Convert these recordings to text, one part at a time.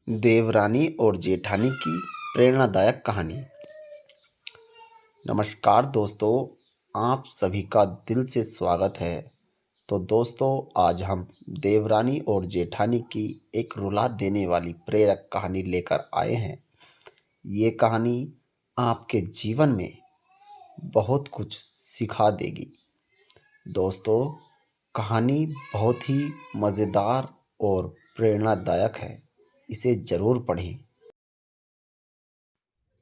देवरानी और जेठानी की प्रेरणादायक कहानी। नमस्कार दोस्तों, आप सभी का दिल से स्वागत है। तो दोस्तों, आज हम देवरानी और जेठानी की एक रुला देने वाली प्रेरक कहानी लेकर आए हैं। ये कहानी आपके जीवन में बहुत कुछ सिखा देगी। दोस्तों, कहानी बहुत ही मज़ेदार और प्रेरणादायक है। इसे ज़रूर पढ़ें।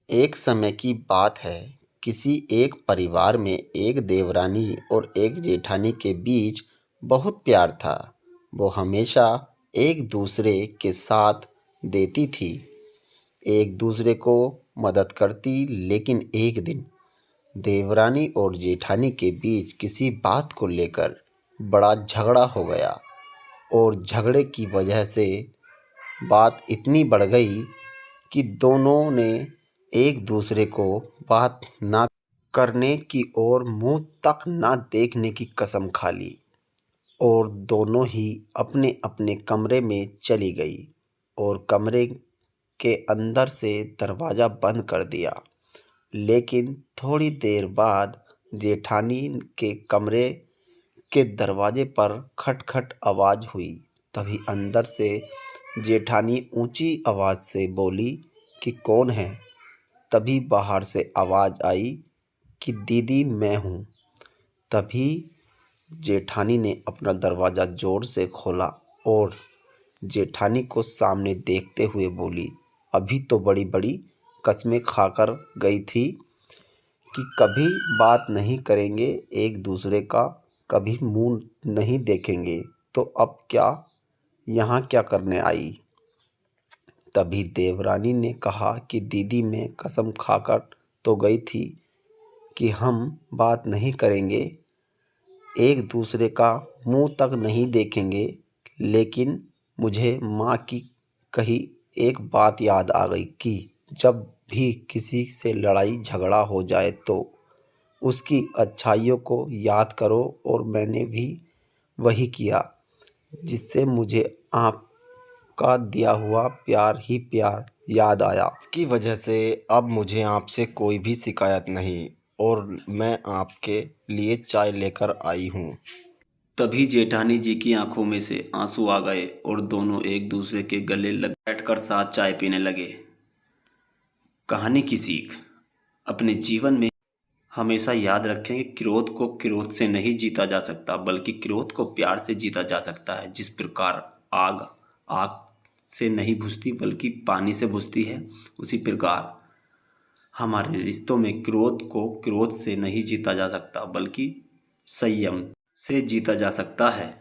एक समय की बात है, किसी एक परिवार में एक देवरानी और एक जेठानी के बीच बहुत प्यार था। वो हमेशा एक दूसरे के साथ देती थी, एक दूसरे को मदद करती। लेकिन एक दिन देवरानी और जेठानी के बीच किसी बात को लेकर बड़ा झगड़ा हो गया और झगड़े की वजह से बात इतनी बढ़ गई कि दोनों ने एक दूसरे को बात ना करने की और मुंह तक ना देखने की कसम खा ली और दोनों ही अपने अपने कमरे में चली गई और कमरे के अंदर से दरवाज़ा बंद कर दिया। लेकिन थोड़ी देर बाद जेठानी के कमरे के दरवाजे पर खटखट आवाज़ हुई। तभी अंदर से जेठानी ऊंची आवाज़ से बोली कि कौन है। तभी बाहर से आवाज़ आई कि दीदी मैं हूँ। तभी जेठानी ने अपना दरवाज़ा ज़ोर से खोला और जेठानी को सामने देखते हुए बोली, अभी तो बड़ी बड़ी कस्में खाकर गई थी कि कभी बात नहीं करेंगे एक दूसरे का, कभी मुंह नहीं देखेंगे, तो अब क्या यहाँ क्या करने आई। तभी देवरानी ने कहा कि दीदी मैं कसम खाकर तो गई थी कि हम बात नहीं करेंगे, एक दूसरे का मुंह तक नहीं देखेंगे। लेकिन मुझे माँ की कही एक बात याद आ गई कि जब भी किसी से लड़ाई झगड़ा हो जाए तो उसकी अच्छाइयों को याद करो, और मैंने भी वही किया, जिससे मुझे आपका दिया हुआ प्यार ही प्यार याद आया। इसकी वजह से अब मुझे आपसे कोई भी शिकायत नहीं और मैं आपके लिए चाय लेकर आई हूँ। तभी जेठानी जी की आंखों में से आंसू आ गए और दोनों एक दूसरे के गले लग बैठकर साथ चाय पीने लगे। कहानी की सीख, अपने जीवन में हमेशा याद रखें कि क्रोध को क्रोध से नहीं जीता जा सकता, बल्कि क्रोध को प्यार से जीता जा सकता है। जिस प्रकार आग आग से नहीं बुझती बल्कि पानी से बुझती है, उसी प्रकार हमारे रिश्तों में क्रोध को क्रोध से नहीं जीता जा सकता बल्कि संयम से जीता जा सकता है।